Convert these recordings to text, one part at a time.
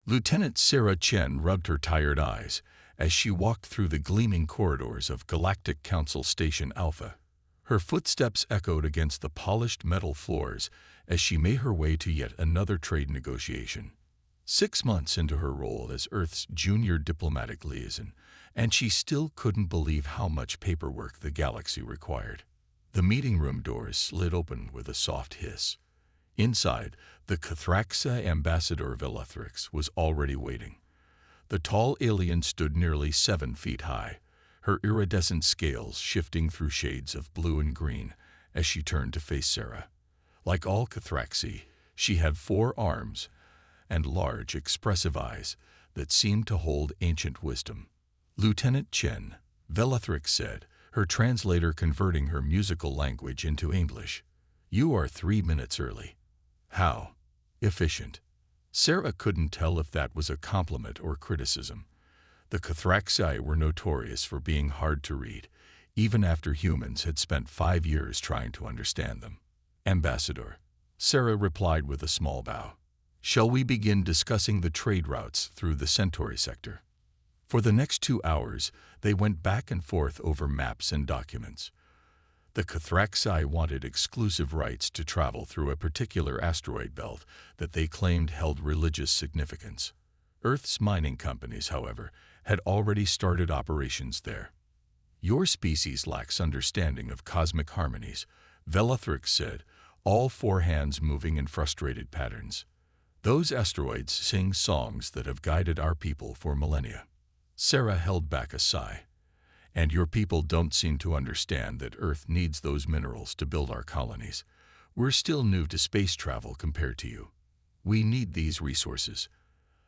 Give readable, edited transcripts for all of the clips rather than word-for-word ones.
Lieutenant Sarah Chen rubbed her tired eyes as she walked through the gleaming corridors of Galactic Council Station Alpha. Her footsteps echoed against the polished metal floors as she made her way to yet another trade negotiation. 6 months into her role as Earth's junior diplomatic liaison, and she still couldn't believe how much paperwork the galaxy required. The meeting room doors slid open with a soft hiss. Inside, the Cathraxa ambassador Velethrix was already waiting. The tall alien stood nearly 7 feet high, her iridescent scales shifting through shades of blue and green as she turned to face Sarah. Like all Cathraxi, she had 4 arms and large, expressive eyes that seemed to hold ancient wisdom. "Lieutenant Chen," Velethrix said, her translator converting her musical language into English. "You are 3 minutes early." "How efficient." Sarah couldn't tell if that was a compliment or criticism. The Cathraxi were notorious for being hard to read, even after humans had spent 5 years trying to understand them. "Ambassador," Sarah replied with a small bow. "Shall we begin discussing the trade routes through the Centauri sector?" For the next 2 hours, they went back and forth over maps and documents. The Cathraxi wanted exclusive rights to travel through a particular asteroid belt that they claimed held religious significance. Earth's mining companies, however, had already started operations there. "Your species lacks understanding of cosmic harmonies," Velethrix said, all 4 hands moving in frustrated patterns. "Those asteroids sing songs that have guided our people for millennia." Sarah held back a sigh. "And your people don't seem to understand that Earth needs those minerals to build our colonies. We're still new to space travel compared to you. We need these resources."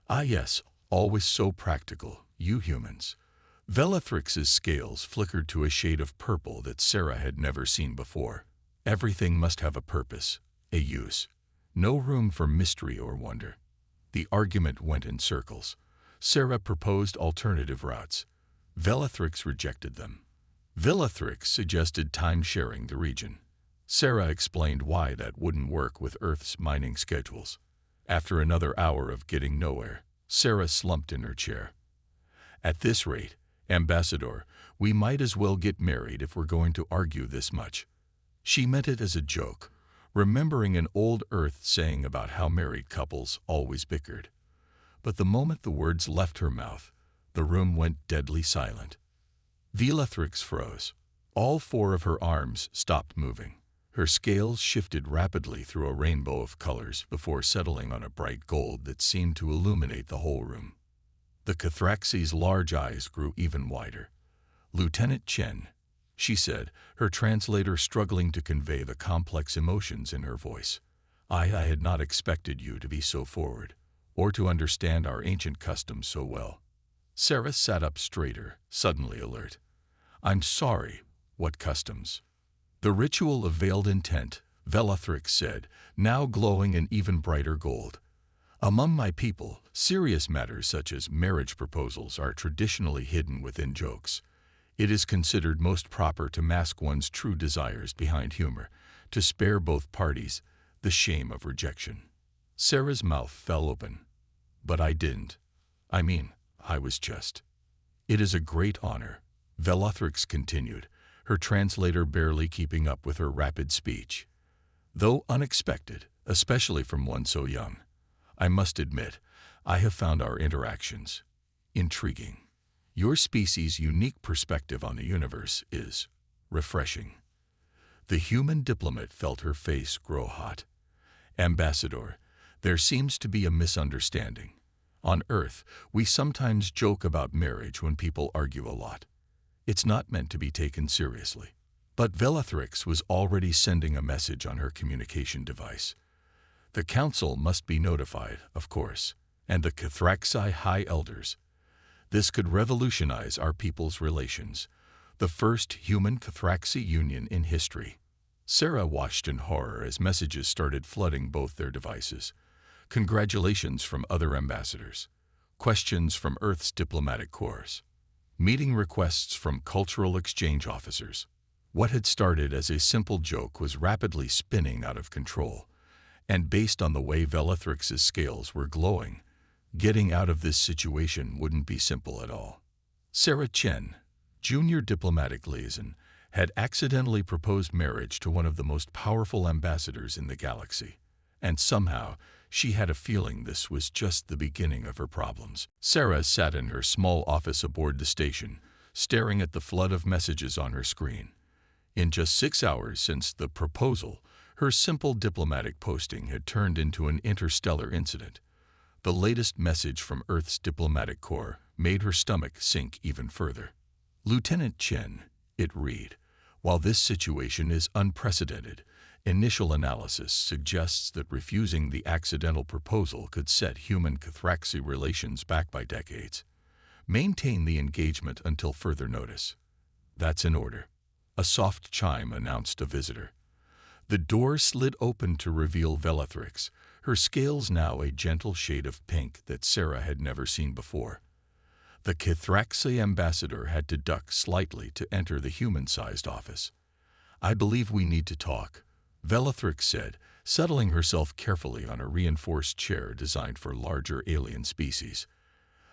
"Ah yes, always so practical, you humans." Velethrix's scales flickered to a shade of purple that Sarah had never seen before. "Everything must have a purpose, a use. No room for mystery or wonder." The argument went in circles. Sarah proposed alternative routes. Velethrix rejected them. Velethrix suggested time-sharing the region. Sarah explained why that wouldn't work with Earth's mining schedules. After another hour of getting nowhere, Sarah slumped in her chair. "At this rate, Ambassador, we might as well get married if we're going to argue this much." She meant it as a joke, remembering an old Earth saying about how married couples always bickered. But the moment the words left her mouth, the room went deadly silent. Velethrix froze. All 4 of her arms stopped moving. Her scales shifted rapidly through a rainbow of colors before settling on a bright gold that seemed to illuminate the whole room. The Cathraxi's large eyes grew even wider. "Lieutenant Chen," she said, her translator struggling to convey the complex emotions in her voice. I had not expected you to be so forward, or to understand our ancient customs so well." Sarah sat up straighter, suddenly alert. "I'm sorry, what customs?" "The ritual of veiled intent," Velethrix said, now glowing in even brighter gold. "Among my people, serious matters such as marriage proposals are traditionally hidden within jokes. It is considered most proper to mask one's true desires behind humor, to spare both parties the shame of rejection." Sarah's mouth fell open. "But I didn't. I was just—" "It is a great honor," Velethrix continued, her translator barely keeping up with her rapid speech. "Though unexpected, especially from one so young, I must admit, I have found our interactions intriguing. Your species' unique perspective on the universe is refreshing." The human diplomat felt her face grow hot. "Ambassador, there seems to be a misunderstanding. On Earth, we sometimes joke about marriage when people argue a lot. It's not meant to be taken seriously." But Velethrix was already sending a message on her communication device. "The Council must be notified, of course, and the Cathraxi High Elders. This could revolutionize our people's relations. The first human-Cathraxi union in history." Sarah watched in horror as messages started flooding both their devices. Congratulations from other ambassadors. Questions from Earth's diplomatic corps. Meeting requests from cultural exchange officers. What had started as a simple joke was rapidly spinning out of control, and based on the way Velethrix's scales were glowing, Getting out of this situation wouldn't be simple at all. Sarah Chen, junior diplomatic liaison, had accidentally proposed marriage to one of the most powerful ambassadors in the galaxy, and somehow she had a feeling this was just the beginning of her problems. Sarah sat in her small office aboard the station, staring at the flood of messages on her screen. In just 6 hours since the proposal, her simple diplomatic posting had turned into an interstellar incident. The latest message from Earth's diplomatic corps made her stomach sink even further. Lieutenant Chen, it read, while this situation is unprecedented, initial analysis suggests that refusing the accidental proposal could set human-Cathraxi relations back by decades. Maintain the engagement until further notice. That's in order. A soft chime announced a visitor. The door slid open to reveal Velathrix, her scales now a gentle shade of pink that Sarah had never seen before. The Cathraxi ambassador had to duck slightly to enter the human-sized office. "I believe we need to talk," Velathrix said, settling herself carefully on a reinforced chair designed for larger alien species.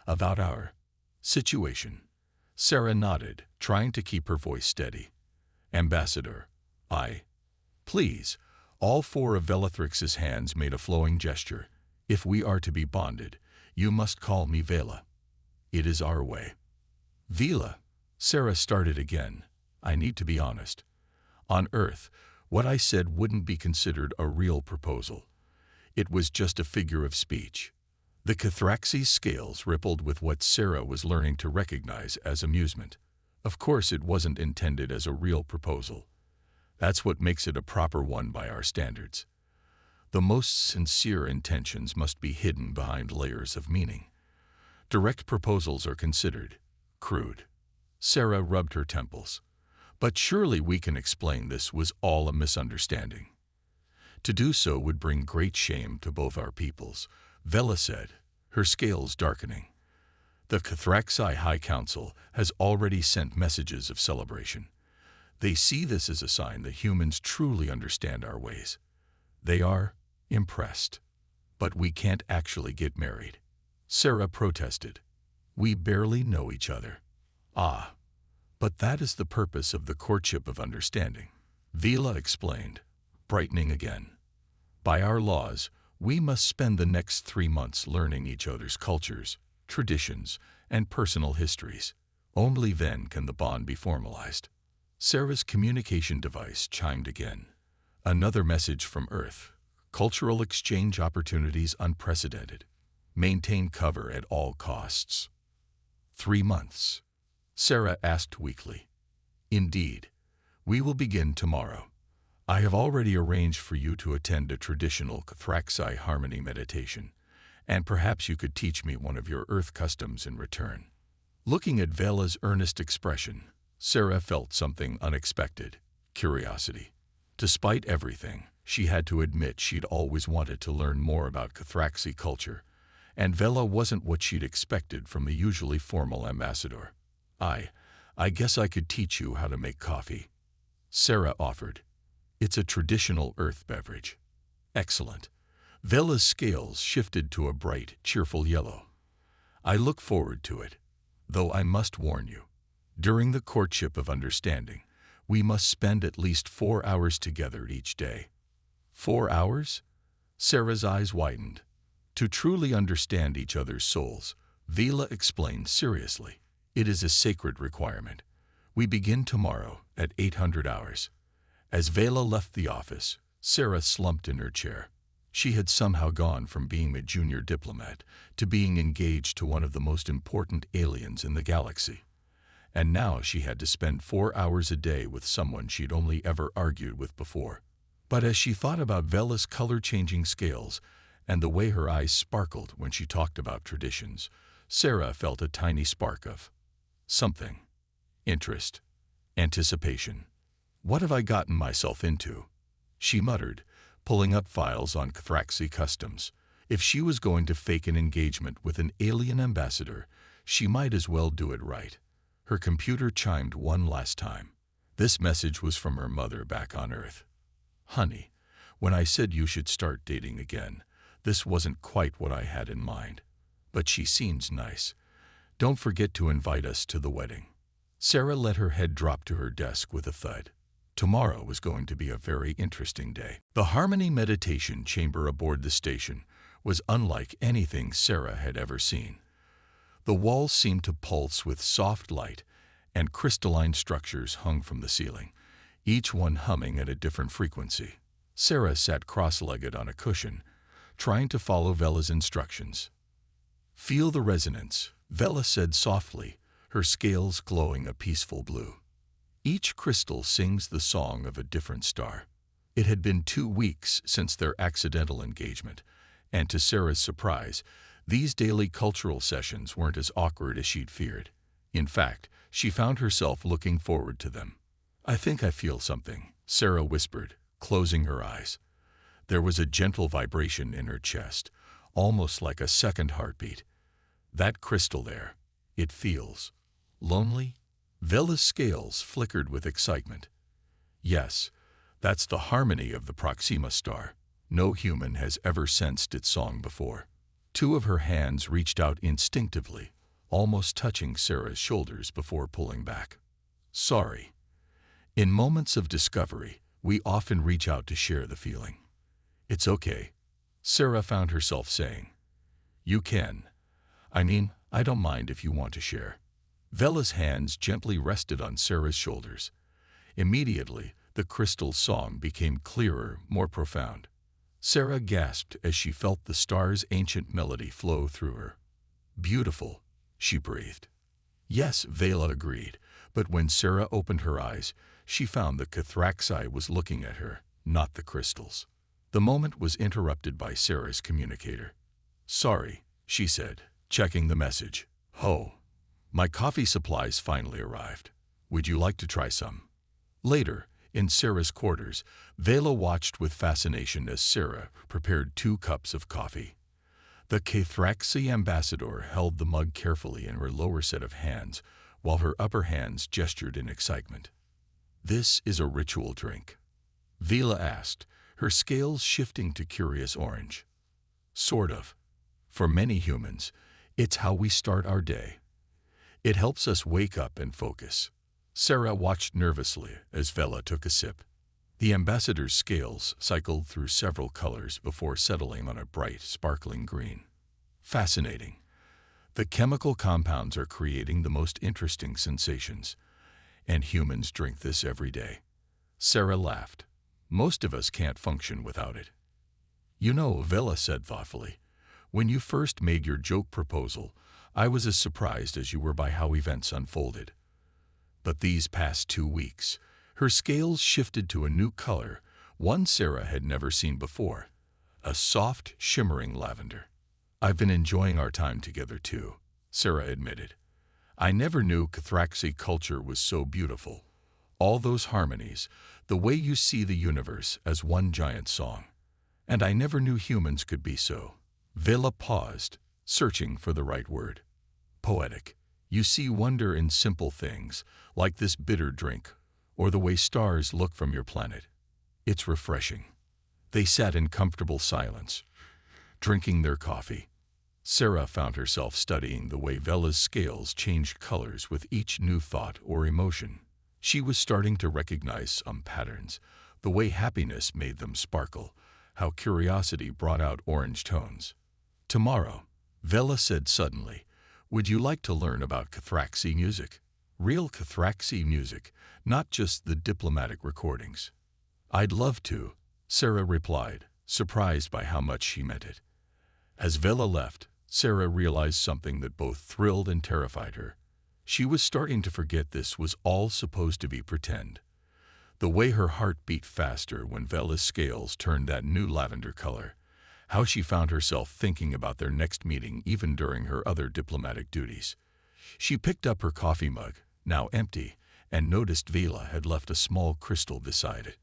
"About our situation." Sarah nodded, trying to keep her voice steady. "Ambassador, please." All four of Velathrix's hands made a flowing gesture. "If we are to be bonded, you must call me Vela. It is our way." "Vela," Sarah started again. "I need to be honest. On Earth, what I said wouldn't be considered a real proposal. It was just a figure of speech." The Cathraxi's scales rippled with what Sarah was learning to recognize as amusement. Of course it wasn't intended as a real proposal. That's what makes it a proper one by our standards. The most sincere intentions must be hidden behind layers of meaning. Direct proposals are considered crude. Sarah rubbed her temples. "But surely we can explain this was all a misunderstanding." "To do so would bring great shame to both our peoples," Vela said, her scales darkening. "The Cathraxi High Council has already sent messages of celebration. They see this as a sign that humans truly understand our ways. They are impressed. But we can't actually get married." Sarah protested. "We barely know each other." "Ah, but that is the purpose of the courtship of understanding," Vela explained, brightening again. "By our laws, we must spend the next 3 months learning each other's cultures, traditions, and personal histories. Only then can the bond be formalized." Sarah's communication device chimed again. Another message from Earth. "Cultural exchange opportunities unprecedented. Maintain cover at all costs." 3 months. Sarah asked weakly. "Indeed. We will begin tomorrow. I have already arranged for you to attend a traditional Cathraxi harmony meditation, and perhaps you could teach me one of your Earth customs in return." Looking at Vela's earnest expression, Sarah felt something unexpected: curiosity. Despite everything, she had to admit she'd always wanted to learn more about Cathraxi culture, and Vela wasn't what she'd expected from the usually formal ambassador. I guess I could teach you how to make coffee," Sarah offered. "It's a traditional Earth beverage." "Excellent." Vela's scales shifted to a bright, cheerful yellow. "I look forward to it. Though I must warn you, during the courtship of understanding, we must spend at least 4 hours together each day." 4 hours? Sarah's eyes widened. "To truly understand each other's souls," Vela explained seriously, "it is a sacred requirement. We begin tomorrow at 800 hours. As Vela left the office, Sarah slumped in her chair. She had somehow gone from being a junior diplomat to being engaged to one of the most important aliens in the galaxy. And now she had to spend 4 hours a day with someone she'd only ever argued with before. But as she thought about Vela's color-changing scales and the way her eyes sparkled when she talked about traditions, Sarah felt a tiny spark of something. Interest. Anticipation. "What have I gotten myself into?" she muttered, pulling up files on Cathraxi customs. If she was going to fake an engagement with an alien ambassador, she might as well do it right. Her computer chimed one last time. This message was from her mother back on Earth. "Honey, when I said you should start dating again, this wasn't quite what I had in mind. but she seems nice. Don't forget to invite us to the wedding." Sarah let her head drop to her desk with a thud. Tomorrow was going to be a very interesting day. The Harmony meditation chamber aboard the station was unlike anything Sarah had ever seen. The walls seemed to pulse with soft light, and crystalline structures hung from the ceiling, each one humming at a different frequency. Sarah sat cross-legged on a cushion, trying to follow Vela's instructions. "Feel the resonance," Vela said softly, her scales glowing a peaceful blue. "Each crystal sings the song of a different star." It had been 2 weeks since their accidental engagement, and to Sarah's surprise, these daily cultural sessions weren't as awkward as she'd feared. In fact, she found herself looking forward to them. "I think I feel something," Sarah whispered, closing her eyes. There was a gentle vibration in her chest, almost like a second heartbeat. "That crystal there, it feels lonely?" Vela's scales flickered with excitement. "Yes, that's the harmony of the Proxima star. No human has ever sensed its song before." 2 of her hands reached out instinctively, almost touching Sarah's shoulders before pulling back. "Sorry. In moments of discovery, we often reach out to share the feeling." "It's okay," Sarah found herself saying. "You can. I don't mind if you want to share." Vela's hands gently rested on Sarah's shoulders. Immediately, the crystal's song became clearer, more profound. Sarah gasped as she felt the star's ancient melody flow through her. "Beautiful," she breathed. "Yes," Vela agreed, but when Sarah opened her eyes, she found that Cathraxi was looking at her, not the crystals. The moment was interrupted by Sarah's communicator. "Sorry," she said, checking the message. "Oh, my coffee supplies finally arrived. Would you like to try some?" Later, in Sarah's quarters, Vela watched with fascination as Sarah prepared 2 cups of coffee. The Cathraxi ambassador held the mug carefully in her lower set of hands, while her upper hands gestured in excitement. "This is a ritual drink?" Vela asked, her scales shifting to curious orange. "Sort of. For many humans, it's how we start our day. It helps us wake up and focus." Sarah watched nervously as Vela took a sip. The ambassador's scales cycled through several colors before settling on a bright, sparkling green. "Fascinating. The chemical compounds are creating the most interesting sensations, and humans drink this every day." Sarah laughed. "Most of us can't function without it." "You know," Vela said thoughtfully, "when you first made your joke proposal, I was as surprised as you were by how events unfolded. But these past 2 weeks, her scales shifted to a new color, one Sarah had never seen before, a soft, shimmering lavender. I've been enjoying our time together too," Sarah admitted. "I never knew Cathraxi culture was so beautiful. All those harmonies, the way you see the universe as one giant song. And I never knew humans could be so." Vela paused, searching for the right word. "Poetic. You see wonder in simple things, like this bitter drink, or the way stars look from your planet. It's refreshing." They sat in comfortable silence, drinking their coffee. Sarah found herself studying the way Vela's scales changed colors with each new thought or emotion. She was starting to recognize some patterns, the way happiness made them sparkle, how curiosity brought out orange tones. "Tomorrow," Vela said suddenly, "would you like to learn about Cathraxi music? Real Cathraxi music, not just the diplomatic recordings." "I'd love to," Sarah replied, surprised by how much she meant it. As Vela left, Sarah realized something that both thrilled and terrified her. She was starting to forget this was all supposed to be pretend. The way her heart beat faster when Vela's scales turned that new lavender color, how she found herself thinking about their next meeting even during her other diplomatic duties. She picked up her coffee mug, now empty, and noticed Vela had left a small crystal beside it.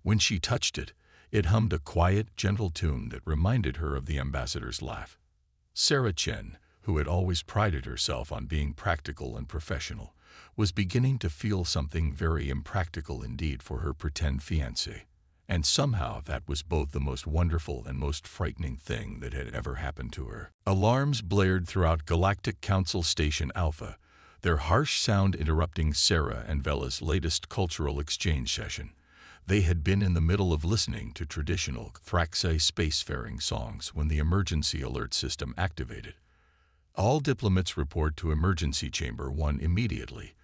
When she touched it, it hummed a quiet, gentle tune that reminded her of the ambassador's laugh. Sarah Chen, who had always prided herself on being practical and professional, was beginning to feel something very impractical indeed for her pretend fiancé. And somehow that was both the most wonderful and most frightening thing that had ever happened to her. Alarms blared throughout Galactic Council Station Alpha, their harsh sound interrupting Sarah and Vela's latest cultural exchange session. They had been in the middle of listening to traditional Thraxai spacefaring songs when the emergency alert system activated. All diplomats report to Emergency Chamber 1 immediately,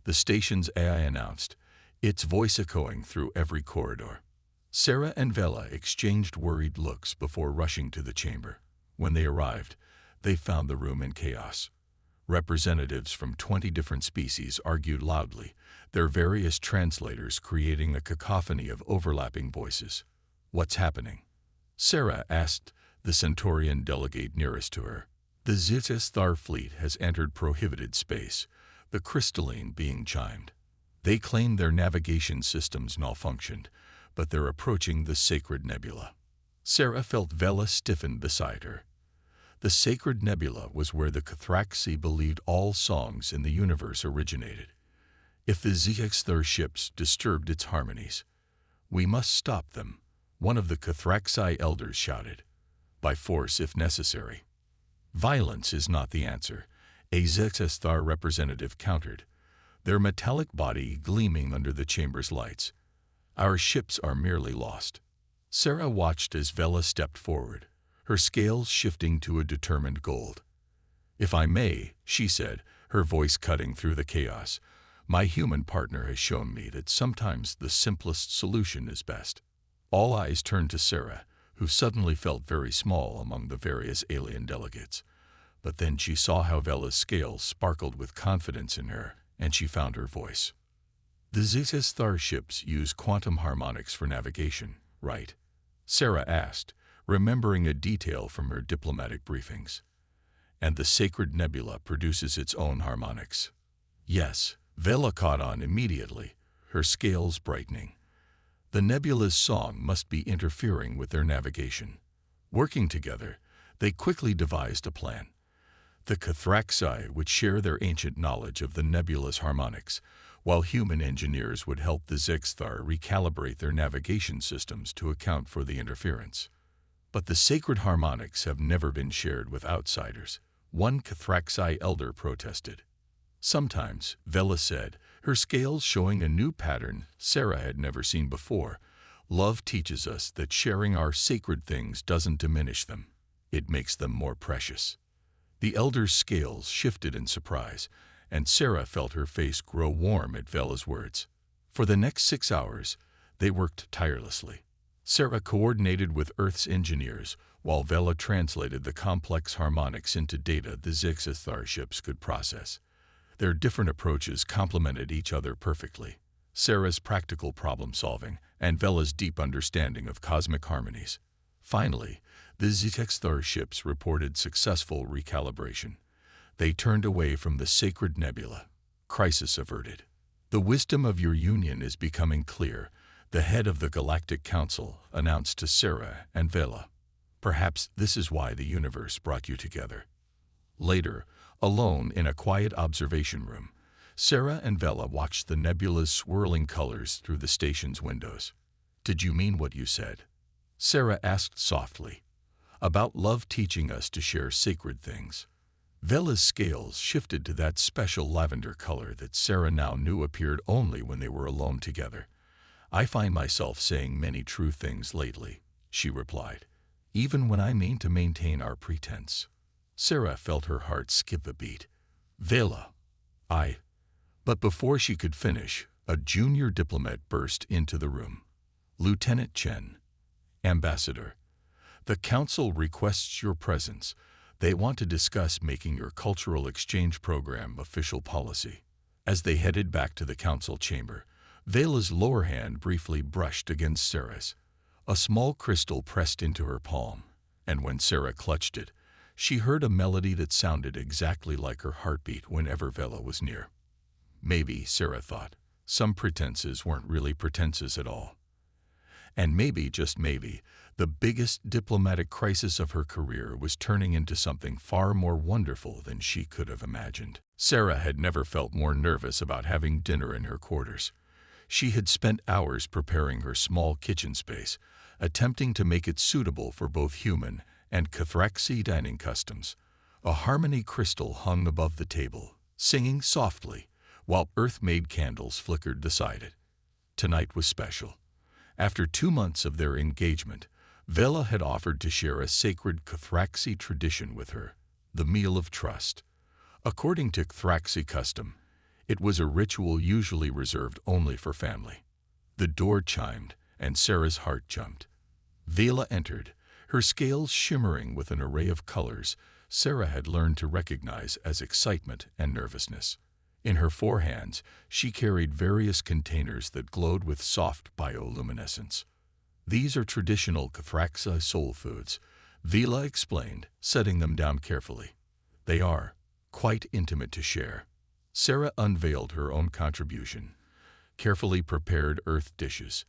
the station's AI announced, its voice echoing through every corridor. Sarah and Vela exchanged worried looks before rushing to the chamber. When they arrived, they found the room in chaos. Representatives from 20 different species argued loudly, their various translators creating a cacophony of overlapping voices. "What's happening?" Sarah asked the Centaurian delegate nearest to her. "The HFY fleet has entered prohibited space," the crystalline being chimed. "They claim their navigation systems malfunctioned, but they're approaching the Sacred Nebula." Sarah felt Vela stiffen beside her. The Sacred Nebula was where the Cathraxi believed all songs in the universe originated. If the HFY ships disturbed its harmonies, "We must stop them," one of the Cathraxi elders shouted. "By force if necessary." "Violence is not the answer," a HFY representative countered, their metallic body gleaming under the chamber's lights. "Our ships are merely lost." Sarah watched as Vela stepped forward, her scales shifting to a determined gold. "If I may," she said, her voice cutting through the chaos, "my human partner has shown me that sometimes the simplest solution is best." All eyes turned to Sarah, who suddenly felt very small among the various alien delegates. But then she saw how Vela's scales sparkled with confidence in her, and she found her voice. "The HFY ships use quantum harmonics for navigation, right?" Sarah asked, remembering a detail from her diplomatic briefings. "And the Sacred Nebula produces its own harmonics." "Yes," Vela caught on immediately, her scales brightening. The nebula's song must be interfering with their navigation. Working together, they quickly devised a plan. The Cathraxi would share their ancient knowledge of the nebula's harmonics, while human engineers would help the HFY recalibrate their navigation systems to account for the interference. "But the sacred harmonics have never been shared with outsiders," one Cathraxi elder protested. "Sometimes," Vela said, her scales showing a new pattern Sarah had never seen before, "love teaches us that sharing our sacred things doesn't diminish them. It makes them more precious." The elder's scales shifted in surprise, and Sarah felt her face grow warm at Vela's words. For the next 6 hours, they worked tirelessly. Sarah coordinated with Earth's engineers, while Vela translated the complex harmonics into data the HFY ships could process. Their different approaches complemented each other perfectly. Sarah's practical problem-solving and Vela's deep understanding of cosmic harmonies. Finally, the HFY ships reported successful recalibration. They turned away from the Sacred Nebula. Crisis averted. "The wisdom of your union is becoming clear," the head of the Galactic Council announced to Sarah and Vela. "Perhaps this is why the universe brought you together." Later, alone in a quiet observation room, Sarah and Vela watched the nebula's swirling colors through the station's windows. "Did you mean what you said?" Sarah asked softly. "About love teaching us to share sacred things." Vela's scales shifted to that special lavender color that Sarah now knew appeared only when they were alone together. "I find myself saying many true things lately," she replied, "even when I mean to maintain our pretense." Sarah felt her heart skip a beat. "Vela, But before she could finish, a junior diplomat burst into the room. "Lieutenant Chen, Ambassador, the Council requests your presence. They want to discuss making your cultural exchange program official policy." As they headed back to the Council chamber, Vela's lower hand briefly brushed against Sarah's. A small crystal pressed into her palm, and when Sarah clutched it, she heard a melody that sounded exactly like her heartbeat whenever Vela was near. Maybe, Sarah thought, some pretenses weren't really pretenses at all. And maybe, just maybe, the biggest diplomatic crisis of her career was turning into something far more wonderful than she could have imagined. Sarah had never felt more nervous about having dinner in her quarters. She had spent hours preparing her small kitchen space, attempting to make it suitable for both human and Cathraxi dining customs. A harmony crystal hung above the table, singing softly, while earth-made candles flickered beside it. Tonight was special. After 2 months of their engagement, Vela had offered to share a sacred Cathraxi tradition with her, the meal of trust. According to Cathraxi custom, it was a ritual usually reserved only for family. The door chimed, and Sarah's heart jumped. Vela entered, her scales shimmering with an array of colors Sarah had learned to recognize as excitement and nervousness. In her forehands, she carried various containers that glowed with soft bioluminescence. These are traditional Cathraxi soul foods, Vela explained, setting them down carefully. They are quite intimate to share. Sarah unveiled her own contribution, carefully prepared earth dishes.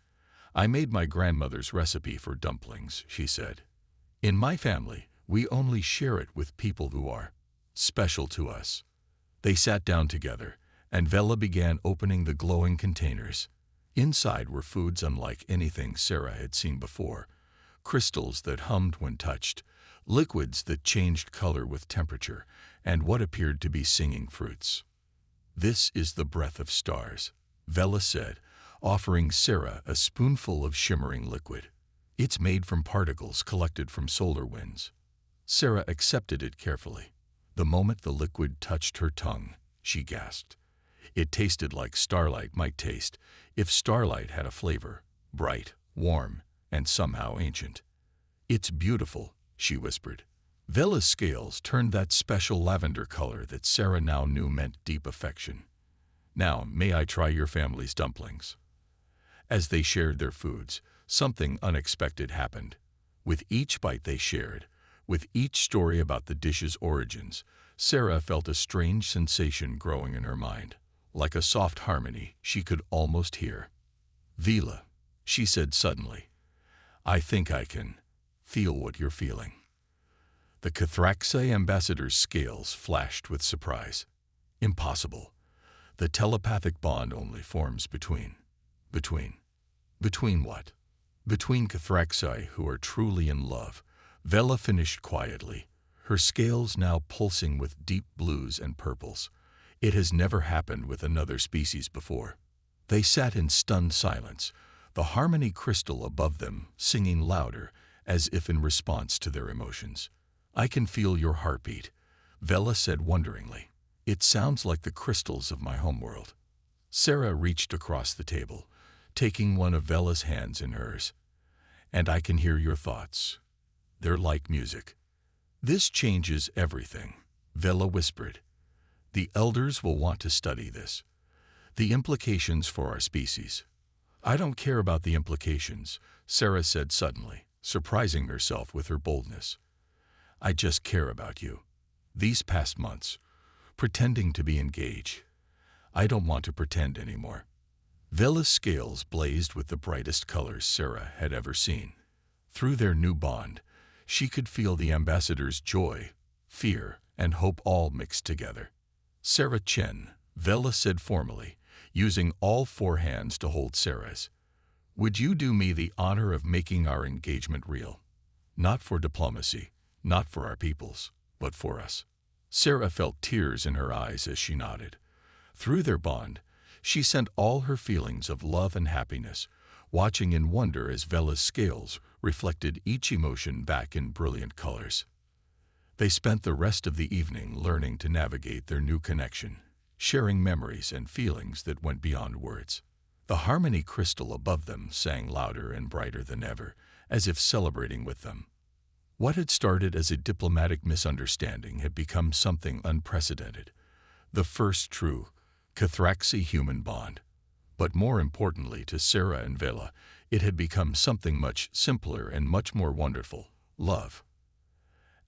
I made my grandmother's recipe for dumplings, she said. In my family, we only share it with people who are special to us. They sat down together, and Vela began opening the glowing containers. Inside were foods unlike anything Sarah had seen before, crystals that hummed when touched, liquids that changed color with temperature, and what appeared to be singing fruits. This is the breath of stars, Vela said, offering Sarah a spoonful of shimmering liquid. It's made from particles collected from solar winds. Sarah accepted it carefully. The moment the liquid touched her tongue, she gasped. It tasted like starlight might taste if starlight had a flavor, bright, warm, and somehow ancient. It's beautiful, she whispered. Vela's scales turned that special lavender color that Sarah now knew meant deep affection. Now, may I try your family's dumplings? As they shared their foods, something unexpected happened. With each bite they shared, with each story about the dish's origins, Sarah felt a strange sensation growing in her mind. Like a soft harmony she could almost hear. Vela, she said suddenly, I think I can feel what you're feeling. The Cathraxi ambassador's scales flashed with surprise. Impossible. The telepathic bond only forms between what? Between Cathraxi who are truly in love, Vela finished quietly, her scales now pulsing with deep blues and purples. It has never happened with another species before. They sat in stunned silence, the harmony crystal above them singing louder as if in response to their emotions. I can feel your heartbeat, Vela said wonderingly. It sounds like the crystals of my homeworld. Sarah reached across the table, taking one of Vela's hands in hers. And I can hear your thoughts. They're like music. This changes everything, Vela whispered. The elders will want to study this. The implications for our species. I don't care about the implications, Sarah said suddenly, surprising herself with her boldness. I just care about you. These past months, pretending to be engaged. I don't want to pretend anymore. Vela's scales blazed with the brightest colors Sarah had ever seen. Through their new bond, she could feel the ambassador's joy, fear, and hope all mixed together. Sarah Chen, Vela said formally, using all 4 hands to hold Sarah's. Would you do me the honor of making our engagement real? Not for diplomacy, not for our peoples, but for us. Sarah felt tears in her eyes as she nodded. Through their bond, she sent all her feelings of love and happiness, watching in wonder as Vela's scales reflected each emotion back in brilliant colors. They spent the rest of the evening learning to navigate their new connection, sharing memories and feelings that went beyond words. The harmony crystal above them sang louder and brighter than ever, as if celebrating with them. What had started as a diplomatic misunderstanding had become something unprecedented, the first true Cathraxi human bond. But more importantly to Sarah and Vela, it had become something much simpler and much more wonderful, love.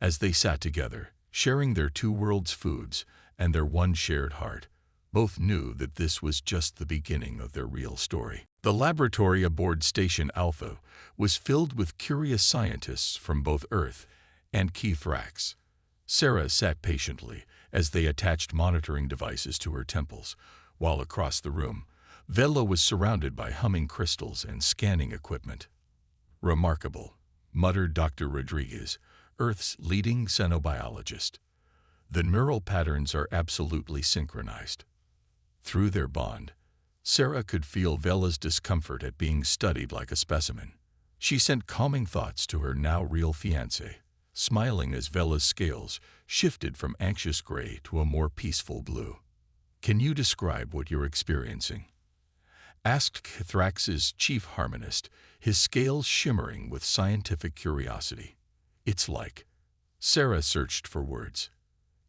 As they sat together, sharing their 2 worlds' foods and their one shared heart, both knew that this was just the beginning of their real story. The laboratory aboard Station Alpha was filled with curious scientists from both Earth and Cathrax. Sarah sat patiently as they attached monitoring devices to her temples, while across the room, Vela was surrounded by humming crystals and scanning equipment. "Remarkable," muttered Dr. Rodriguez, Earth's leading xenobiologist. "The neural patterns are absolutely synchronized." Through their bond, Sarah could feel Vela's discomfort at being studied like a specimen. She sent calming thoughts to her now-real fiancé, smiling as Vela's scales shifted from anxious gray to a more peaceful blue. "Can you describe what you're experiencing?" asked Kithrax's chief harmonist, his scales shimmering with scientific curiosity. "It's like..." Sarah searched for words.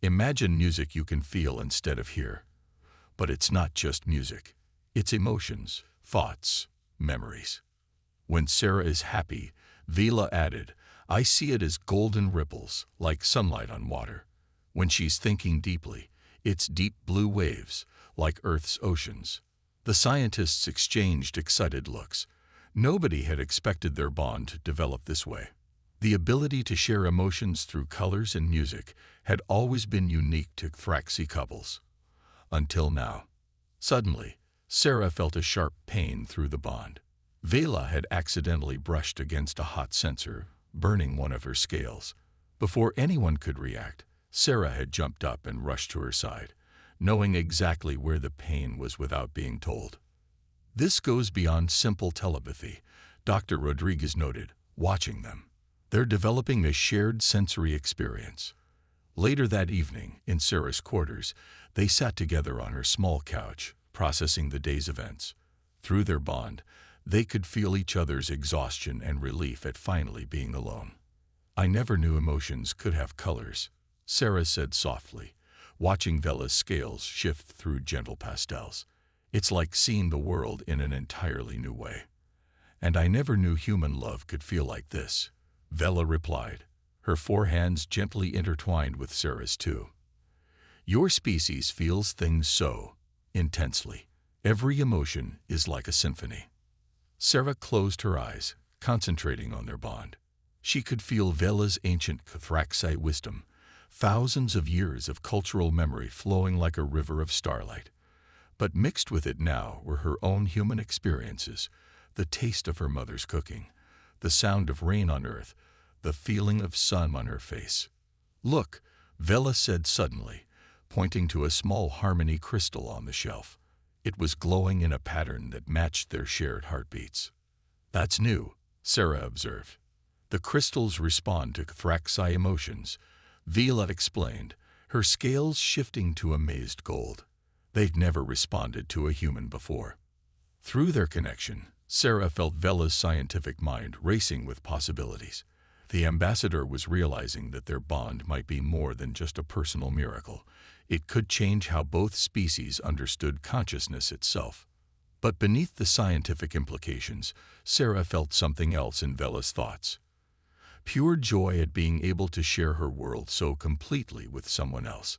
"Imagine music you can feel instead of hear. But it's not just music. It's emotions, thoughts, memories." When Sarah is happy, Vela added, "I see it as golden ripples, like sunlight on water. When she's thinking deeply, it's deep blue waves, like Earth's oceans." The scientists exchanged excited looks. Nobody had expected their bond to develop this way. The ability to share emotions through colors and music had always been unique to Thraxi couples. Until now. Suddenly, Sarah felt a sharp pain through the bond. Vela had accidentally brushed against a hot sensor, burning one of her scales. Before anyone could react, Sarah had jumped up and rushed to her side, knowing exactly where the pain was without being told. "This goes beyond simple telepathy," Dr. Rodriguez noted, watching them. "They're developing a shared sensory experience." Later that evening, in Sarah's quarters, they sat together on her small couch, processing the day's events. Through their bond, they could feel each other's exhaustion and relief at finally being alone. "I never knew emotions could have colors," Sarah said softly, watching Vela's scales shift through gentle pastels. "It's like seeing the world in an entirely new way." "And I never knew human love could feel like this," Vela replied, her four hands gently intertwined with Sarah's too. "Your species feels things so intensely. Every emotion is like a symphony." Sarah closed her eyes, concentrating on their bond. She could feel Vela's ancient Thraxite wisdom, thousands of years of cultural memory flowing like a river of starlight. But mixed with it now were her own human experiences, the taste of her mother's cooking, the sound of rain on earth, the feeling of sun on her face. "Look," Vela said suddenly, pointing to a small harmony crystal on the shelf. It was glowing in a pattern that matched their shared heartbeats. "That's new," Sarah observed. "The crystals respond to Thraxi emotions," Vela explained, her scales shifting to amazed gold. They'd never responded to a human before. Through their connection, Sarah felt Vela's scientific mind racing with possibilities. The ambassador was realizing that their bond might be more than just a personal miracle. It could change how both species understood consciousness itself. But beneath the scientific implications, Sarah felt something else in Vela's thoughts. Pure joy at being able to share her world so completely with someone else.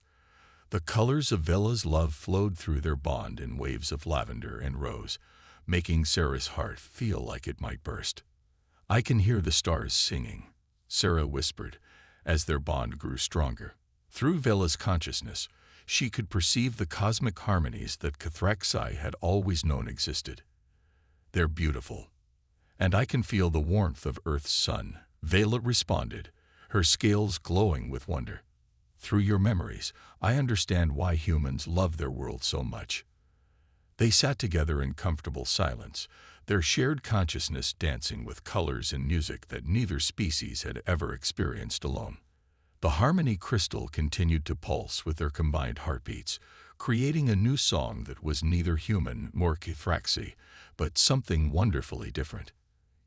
The colors of Vela's love flowed through their bond in waves of lavender and rose, making Sarah's heart feel like it might burst. "I can hear the stars singing," Sarah whispered, as their bond grew stronger. Through Vela's consciousness, she could perceive the cosmic harmonies that Thraxi had always known existed. "They're beautiful. And I can feel the warmth of Earth's sun," Vela responded, her scales glowing with wonder. "Through your memories, I understand why humans love their world so much." They sat together in comfortable silence, their shared consciousness dancing with colors and music that neither species had ever experienced alone. The harmony crystal continued to pulse with their combined heartbeats, creating a new song that was neither human nor Thraxi, but something wonderfully different.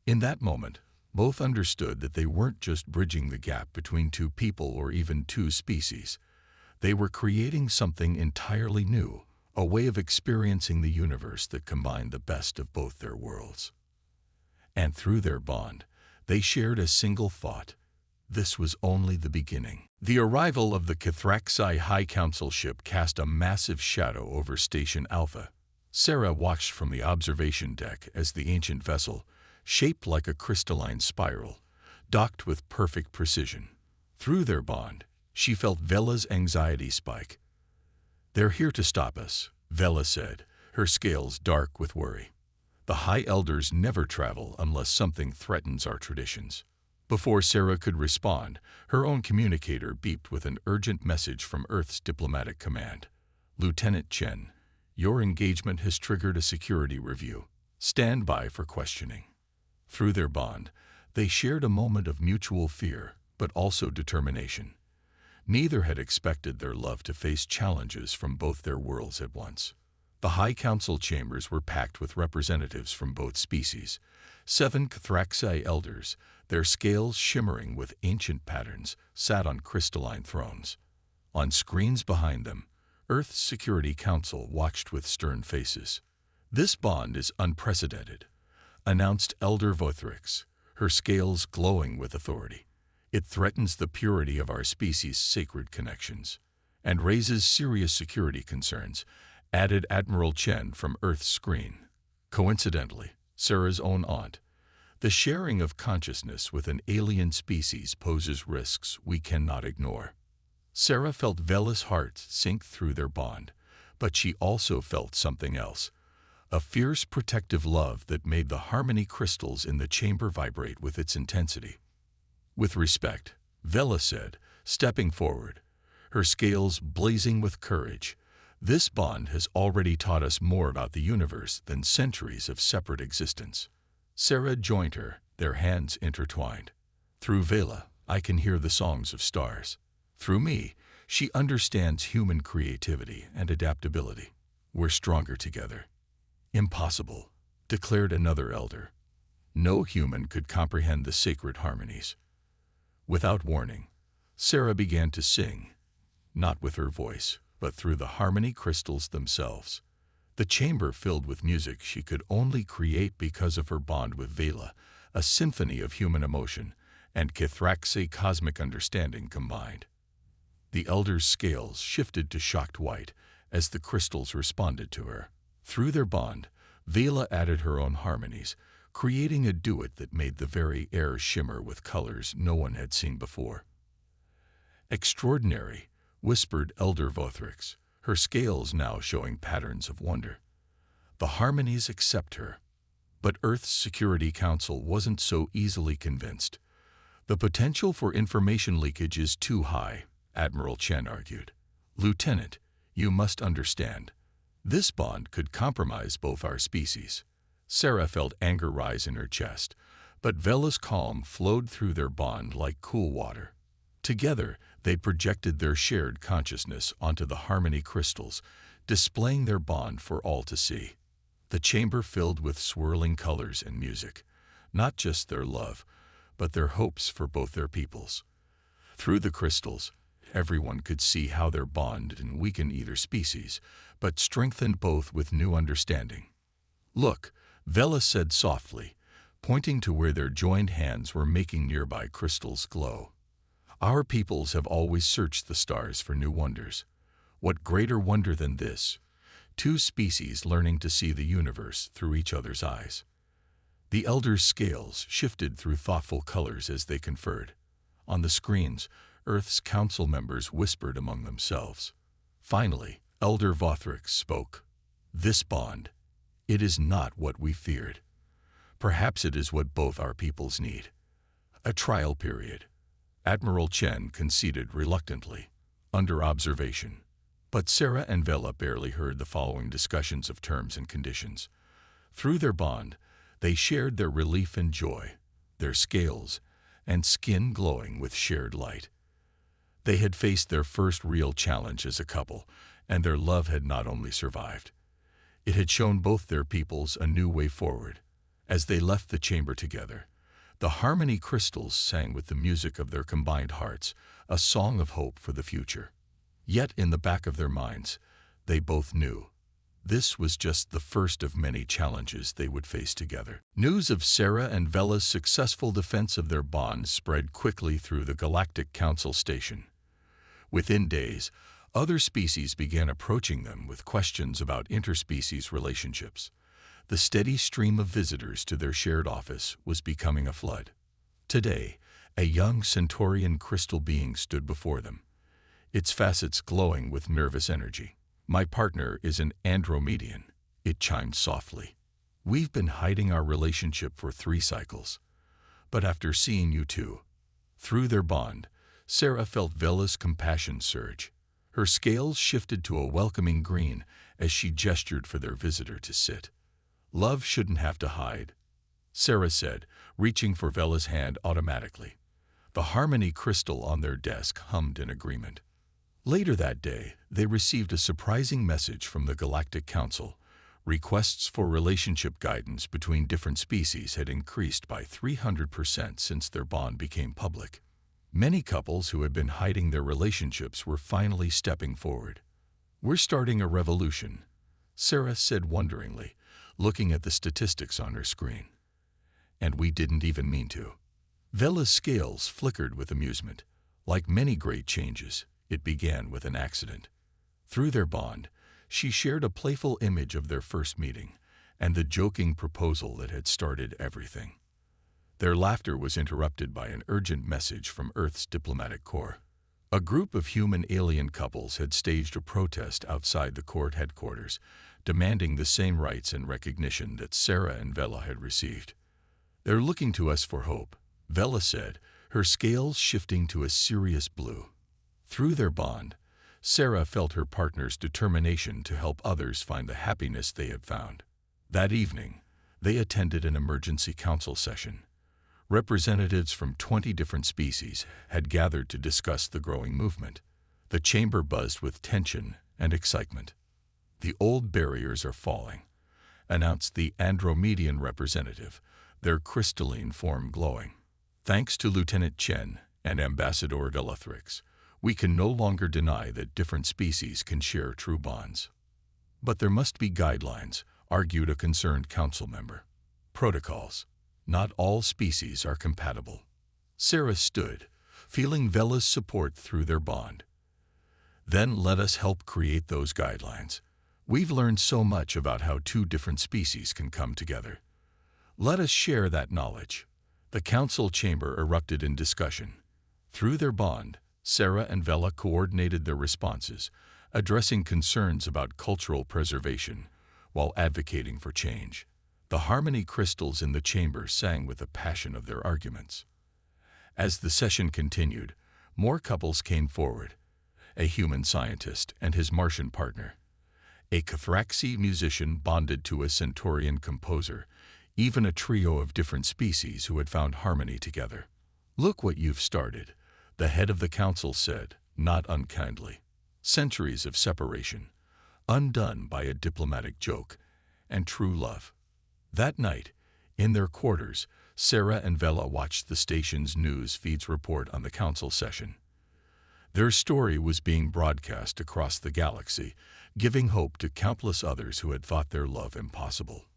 In that moment, both understood that they weren't just bridging the gap between two people or even two species. They were creating something entirely new, a way of experiencing the universe that combined the best of both their worlds. And through their bond, they shared a single thought. This was only the beginning. The arrival of the Thraxi High Council ship cast a massive shadow over Station Alpha. Sarah watched from the observation deck as the ancient vessel, shaped like a crystalline spiral, docked with perfect precision. Through their bond, she felt Vela's anxiety spike. "They're here to stop us," Vela said, her scales dark with worry. The High Elders never travel unless something threatens our traditions. Before Sarah could respond, her own communicator beeped with an urgent message from Earth's diplomatic command. Lieutenant Chen, your engagement has triggered a security review. Stand by for questioning. Through their bond, they shared a moment of mutual fear, but also determination. Neither had expected their love to face challenges from both their worlds at once. The High Council chambers were packed with representatives from both species. 7 Cathraxi elders, their scales shimmering with ancient patterns, sat on crystalline thrones. On screens behind them, Earth's Security Council watched with stern faces. This bond is unprecedented, announced Elder Vothrix, her scales glowing with authority. It threatens the purity of our species' sacred connections and raises serious security concerns, added Admiral Chen from Earth's screen. Coincidentally, Sarah's own aunt. The sharing of consciousness with an alien species poses risks we cannot ignore. Sarah felt Vela's heart sink through their bond, but she also felt something else. A fierce protective love that made the harmony crystals in the chamber vibrate with its intensity. With respect, Vela said, stepping forward, her scales blazing with courage, this bond has already taught us more about the universe than centuries of separate existence. Sarah joined her, their hands intertwined. Through Vela, I can hear the songs of stars. Through me, she understands human creativity and adaptability. We're stronger together. Impossible, declared another elder. No human could comprehend the sacred harmonies. Without warning, Sarah began to sing, not with her voice, but through the harmony crystals themselves. The chamber filled with music she could only create because of her bond with Vela, a symphony of human emotion and Cathraxi cosmic understanding combined. The elder's scales shifted to shocked white as the crystals responded to her. Through their bond, Vela added her own harmonies, creating a duet that made the very air shimmer with colors no one had seen before. Extraordinary, whispered Elder Vothrix, her scales now showing patterns of wonder. The harmonies accept her. But Earth's Security Council wasn't so easily convinced. The potential for information leakage is too high, Admiral Chen argued. Lieutenant, you must understand. This bond could compromise both our species. Sarah felt anger rise in her chest, but Vela's calm flowed through their bond like cool water. Together, they projected their shared consciousness onto the harmony crystals, displaying their bond for all to see. The chamber filled with swirling colors and music, not just their love, but their hopes for both their peoples. Through the crystals, everyone could see how their bond didn't weaken either species, but strengthened both with new understanding. Look, Vela said softly, pointing to where their joined hands were making nearby crystals glow. Our peoples have always searched the stars for new wonders. What greater wonder than this? Two species learning to see the universe through each other's eyes. The elders' scales shifted through thoughtful colors as they conferred. On the screens, Earth's council members whispered among themselves. Finally, Elder Vothrix spoke. This bond, it is not what we feared. Perhaps it is what both our peoples need. A trial period. Admiral Chen conceded reluctantly, under observation. But Sarah and Vela barely heard the following discussions of terms and conditions. Through their bond, they shared their relief and joy, their scales and skin glowing with shared light. They had faced their first real challenge as a couple, and their love had not only survived. It had shown both their peoples a new way forward. As they left the chamber together, the harmony crystals sang with the music of their combined hearts, a song of hope for the future. Yet in the back of their minds, they both knew this was just the first of many challenges they would face together. News of Sarah and Vela's successful defense of their bond spread quickly through the Galactic Council station. Within days, other species began approaching them with questions about interspecies relationships. The steady stream of visitors to their shared office was becoming a flood. Today, a young Centaurian crystal being stood before them, its facets glowing with nervous energy. My partner is an Andromedian. it chimed softly. "We've been hiding our relationship for 3 cycles. But after seeing you two," through their bond, Sarah felt Vela's compassion surge. Her scales shifted to a welcoming green as she gestured for their visitor to sit. "Love shouldn't have to hide," Sarah said, reaching for Vela's hand automatically. The harmony crystal on their desk hummed in agreement. Later that day, they received a surprising message from the Galactic Council. Requests for relationship guidance between different species had increased by 300% since their bond became public. Many couples who had been hiding their relationships were finally stepping forward. "We're starting a revolution," Sarah said wonderingly, looking at the statistics on her screen. "And we didn't even mean to." Vela's scales flickered with amusement. Like many great changes, it began with an accident. Through their bond, she shared a playful image of their first meeting and the joking proposal that had started everything. Their laughter was interrupted by an urgent message from Earth's diplomatic corps. A group of human-alien couples had staged a protest outside the court headquarters, demanding the same rights and recognition that Sarah and Vela had received. "They're looking to us for hope," Vela said, her scales shifting to a serious blue. Through their bond, Sarah felt her partner's determination to help others find the happiness they had found. That evening, they attended an emergency council session. Representatives from 20 different species had gathered to discuss the growing movement. The chamber buzzed with tension and excitement. "The old barriers are falling," announced the Andromedian representative, their crystalline form glowing. "Thanks to Lieutenant Chen and Ambassador Delathrix, we can no longer deny that different species can share true bonds." "But there must be guidelines," argued a concerned council member. "Protocols. Not all species are compatible." Sarah stood, feeling Vela's support through their bond. "Then let us help create those guidelines. We've learned so much about how 2 different species can come together. Let us share that knowledge." The council chamber erupted in discussion. Through their bond, Sarah and Vela coordinated their responses, addressing concerns about cultural preservation while advocating for change. The harmony crystals in the chamber sang with the passion of their arguments. As the session continued, more couples came forward: a human scientist and his Martian partner, a Cathraxi musician bonded to a Centaurian composer, even a trio of different species who had found harmony together. "Look what you've started," the head of the council said, not unkindly. "Centuries of separation, undone by a diplomatic joke, and true love." That night, in their quarters, Sarah and Vela watched the station's news feeds report on the council session. Their story was being broadcast across the galaxy, giving hope to countless others who had thought their love impossible.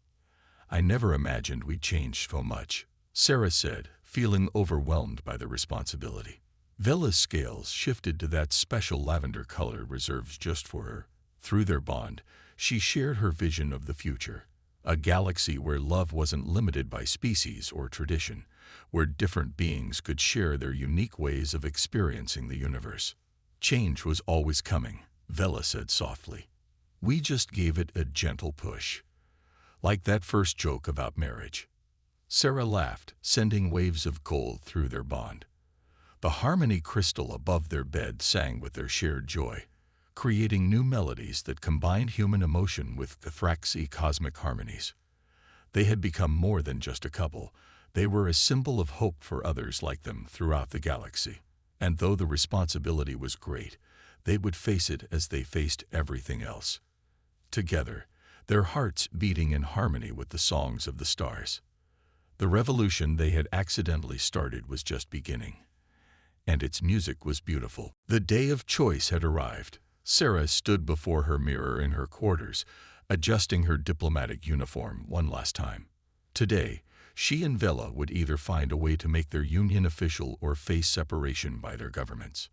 "I never imagined we'd change so much," Sarah said, feeling overwhelmed by the responsibility. Vela's scales shifted to that special lavender color reserved just for her. Through their bond, she shared her vision of the future. A galaxy where love wasn't limited by species or tradition, where different beings could share their unique ways of experiencing the universe. "Change was always coming," Vela said softly. "We just gave it a gentle push. Like that first joke about marriage." Sarah laughed, sending waves of gold through their bond. The harmony crystal above their bed sang with their shared joy, creating new melodies that combined human emotion with Cathraxi cosmic harmonies. They had become more than just a couple. They were a symbol of hope for others like them throughout the galaxy. And though the responsibility was great, they would face it as they faced everything else. Together, their hearts beating in harmony with the songs of the stars. The revolution they had accidentally started was just beginning. And its music was beautiful. The day of choice had arrived. Sarah stood before her mirror in her quarters, adjusting her diplomatic uniform one last time. Today, she and Vela would either find a way to make their union official or face separation by their governments.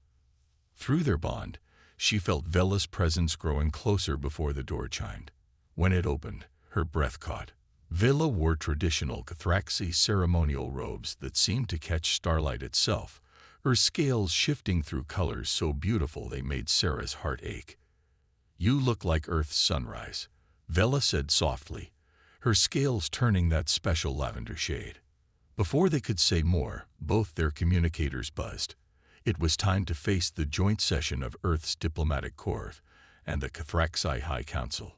Through their bond, she felt Vela's presence growing closer before the door chimed. When it opened, her breath caught. Vela wore traditional Cathraxi ceremonial robes that seemed to catch starlight itself, her scales shifting through colors so beautiful they made Sarah's heart ache. "You look like Earth's sunrise," Vela said softly, her scales turning that special lavender shade. Before they could say more, both their communicators buzzed. It was time to face the joint session of Earth's diplomatic corps and the HFY High Council.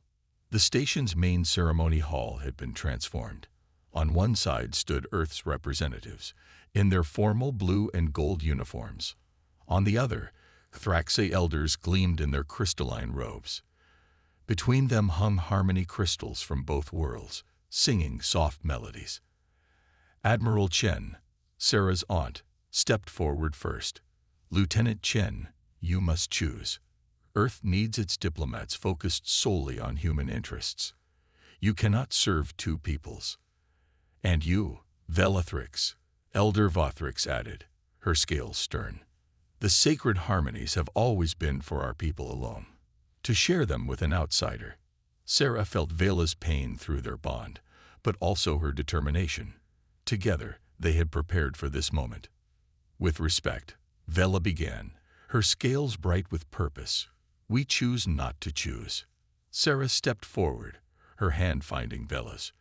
The station's main ceremony hall had been transformed. On one side stood Earth's representatives, in their formal blue and gold uniforms. On the other, HFY elders gleamed in their crystalline robes. Between them hung harmony crystals from both worlds, singing soft melodies. Admiral Chen, Sarah's aunt, stepped forward first. Lieutenant Chen, you must choose. Earth needs its diplomats focused solely on human interests. You cannot serve two peoples. And you, Velathrix, Elder Vothrix added, her scales stern. The sacred harmonies have always been for our people alone. To share them with an outsider. Sarah felt Vela's pain through their bond, but also her determination. Together, they had prepared for this moment. With respect, Vela began, her scales bright with purpose. We choose not to choose. Sarah stepped forward, her hand finding Vela's.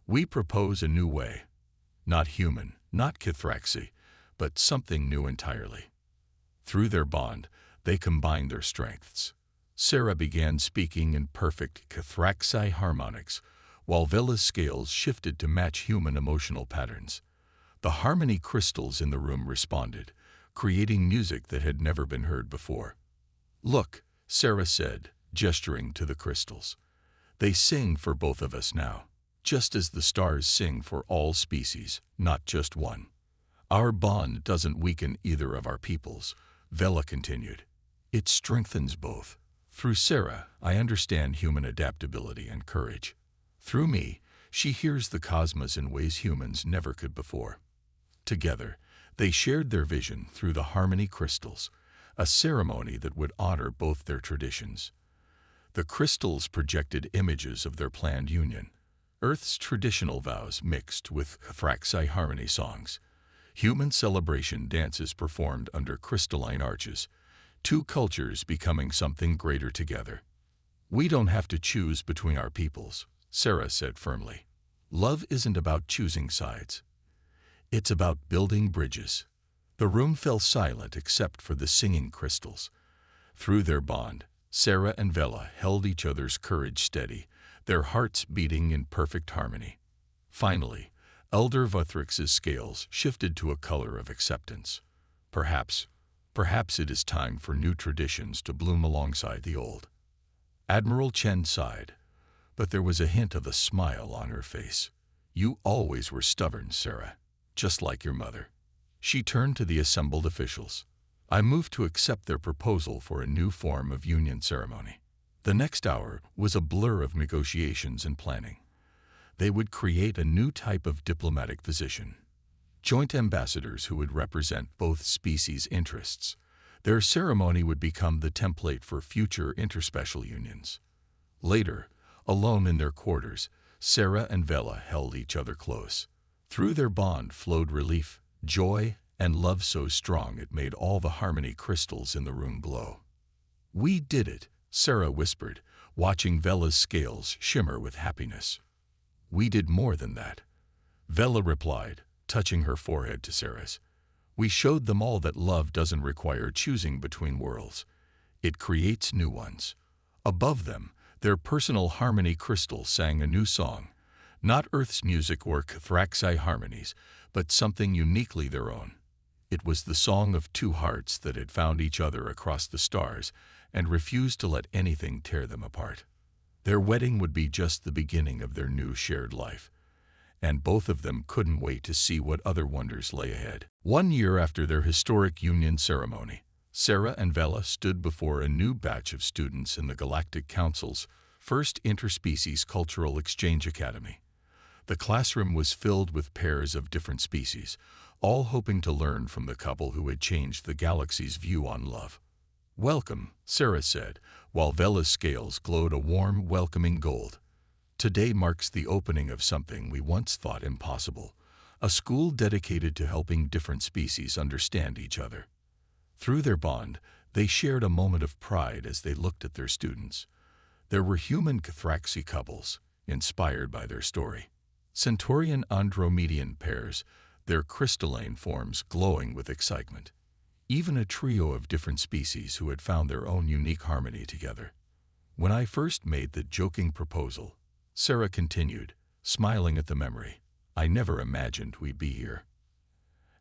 We propose a new way. Not human, not Kithraxi, but something new entirely. Through their bond, they combined their strengths. Sarah began speaking in perfect Kithraxi harmonics, while Vela's scales shifted to match human emotional patterns. The harmony crystals in the room responded, creating music that had never been heard before. Look, Sarah said, gesturing to the crystals. They sing for both of us now, just as the stars sing for all species, not just one. Our bond doesn't weaken either of our peoples, Vela continued. It strengthens both. Through Sarah, I understand human adaptability and courage. Through me, she hears the cosmos in ways humans never could before. Together, they shared their vision through the harmony crystals, a ceremony that would honor both their traditions. The crystals projected images of their planned union, Earth's traditional vows mixed with Kithraxi harmony songs. Human celebration dances performed under crystalline arches, two cultures becoming something greater together. We don't have to choose between our peoples, Sarah said firmly. Love isn't about choosing sides. It's about building bridges. The room fell silent except for the singing crystals. Through their bond, Sarah and Vela held each other's courage steady, their hearts beating in perfect harmony. Finally, Elder Vothrix's scales shifted to a color of acceptance. Perhaps it is time for new traditions to bloom alongside the old. Admiral Chen sighed, but there was a hint of a smile on her face. You always were stubborn, Sarah, just like your mother. She turned to the assembled officials. I moved to accept their proposal for a new form of union ceremony. The next hour was a blur of negotiations and planning. They would create a new type of diplomatic position. Joint ambassadors who would represent both species' interests. Their ceremony would become the template for future interspecial unions. Later, alone in their quarters, Sarah and Vela held each other close. Through their bond flowed relief, joy, and love so strong it made all the harmony crystals in the room glow. We did it, Sarah whispered, watching Vela's scales shimmer with happiness. We did more than that, Vela replied, touching her forehead to Sarah's. We showed them all that love doesn't require choosing between worlds. It creates new ones. Above them, their personal harmony crystals sang a new song, not Earth's music or Kithraxi harmonies, but something uniquely their own. It was the song of two hearts that had found each other across the stars and refused to let anything tear them apart. Their wedding would be just the beginning of their new shared life, and both of them couldn't wait to see what other wonders lay ahead. 1 year after their historic union ceremony, Sarah and Vela stood before a new batch of students in the Galactic Council's first interspecies cultural exchange academy. The classroom was filled with pairs of different species, all hoping to learn from the couple who had changed the galaxy's view on love. Welcome, Sarah said, while Vela's scales glowed a warm, welcoming gold. Today marks the opening of something we once thought impossible, a school dedicated to helping different species understand each other. Through their bond, they shared a moment of pride as they looked at their students. There were human Cathraxi couples, inspired by their story. Centaurian Andromedian pairs, their crystalline forms glowing with excitement. Even a trio of different species who had found their own unique harmony together. When I first made the joking proposal, Sarah continued, smiling at the memory, I never imagined we'd be here.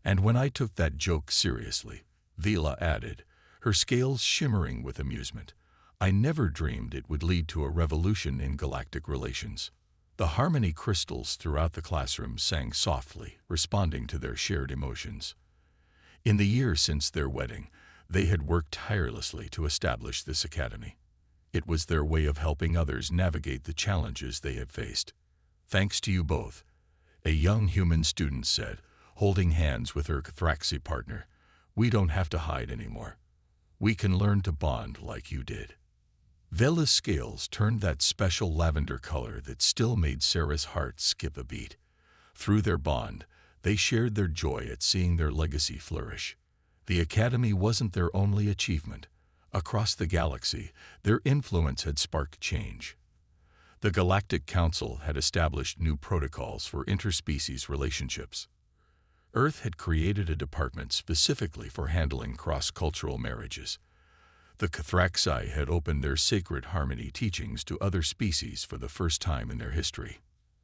And when I took that joke seriously, Vila added, her scales shimmering with amusement, I never dreamed it would lead to a revolution in galactic relations. The harmony crystals throughout the classroom sang softly, responding to their shared emotions. In the years since their wedding, they had worked tirelessly to establish this academy. It was their way of helping others navigate the challenges they had faced. Thanks to you both, a young human student said, holding hands with her Cathraxi partner. We don't have to hide anymore. We can learn to bond like you did. Vela's scales turned that special lavender color that still made Sarah's heart skip a beat. Through their bond, they shared their joy at seeing their legacy flourish. The Academy wasn't their only achievement. Across the galaxy, their influence had sparked change. The Galactic Council had established new protocols for interspecies relationships. Earth had created a department specifically for handling cross-cultural marriages. The Cathraxi had opened their sacred harmony teachings to other species for the first time in their history.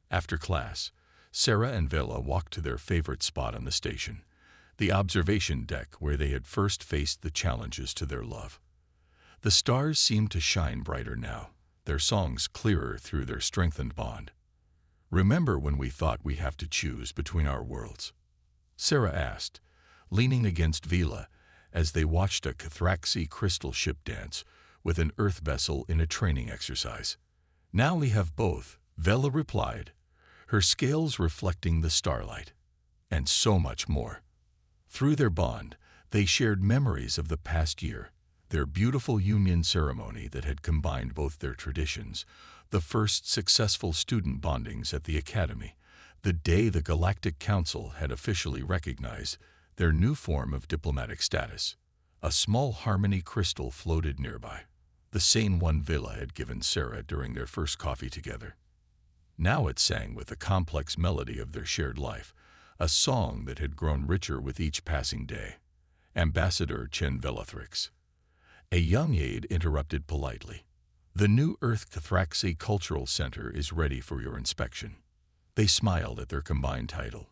After class, Sarah and Vela walked to their favorite spot on the station, the observation deck where they had first faced the challenges to their love. The stars seemed to shine brighter now, their songs clearer through their strengthened bond. Remember when we thought we'd have to choose between our worlds? Sarah asked, leaning against Vila as they watched a Cathraxi crystal ship dance with an Earth vessel in a training exercise. Now we have both, Vela replied, her scales reflecting the starlight, and so much more. Through their bond, they shared memories of the past year, their beautiful union ceremony that had combined both their traditions, the first successful student bondings at the Academy, the day the Galactic Council had officially recognized their new form of diplomatic status. A small harmony crystal floated nearby, the same one Vila had given Sarah during their first coffee together. Now it sang with the complex melody of their shared life, a song that had grown richer with each passing day. Ambassador Chen Velathrix. A young aide interrupted politely. The new Earth Cathraxi Cultural Center is ready for your inspection. They smiled at their combined title.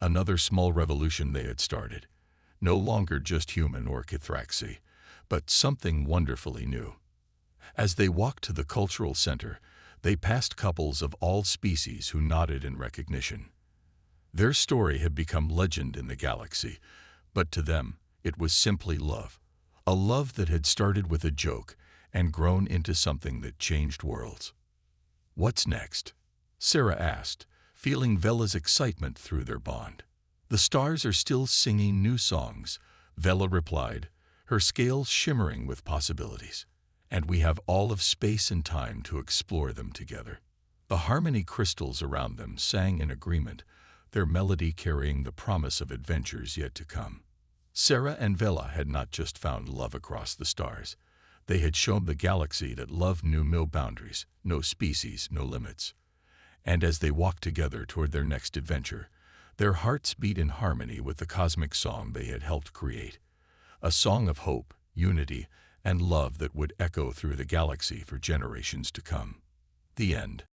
Another small revolution they had started. No longer just human or Cathraxi, but something wonderfully new. As they walked to the cultural center, they passed couples of all species who nodded in recognition. Their story had become legend in the galaxy, but to them, it was simply love. A love that had started with a joke and grown into something that changed worlds. What's next? Sarah asked, feeling Vela's excitement through their bond. The stars are still singing new songs, Vela replied, her scales shimmering with possibilities. And we have all of space and time to explore them together. The harmony crystals around them sang in agreement, their melody carrying the promise of adventures yet to come. Sarah and Vela had not just found love across the stars. They had shown the galaxy that love knew no boundaries, no species, no limits. And as they walked together toward their next adventure, their hearts beat in harmony with the cosmic song they had helped create. A song of hope, unity, and love that would echo through the galaxy for generations to come. The end.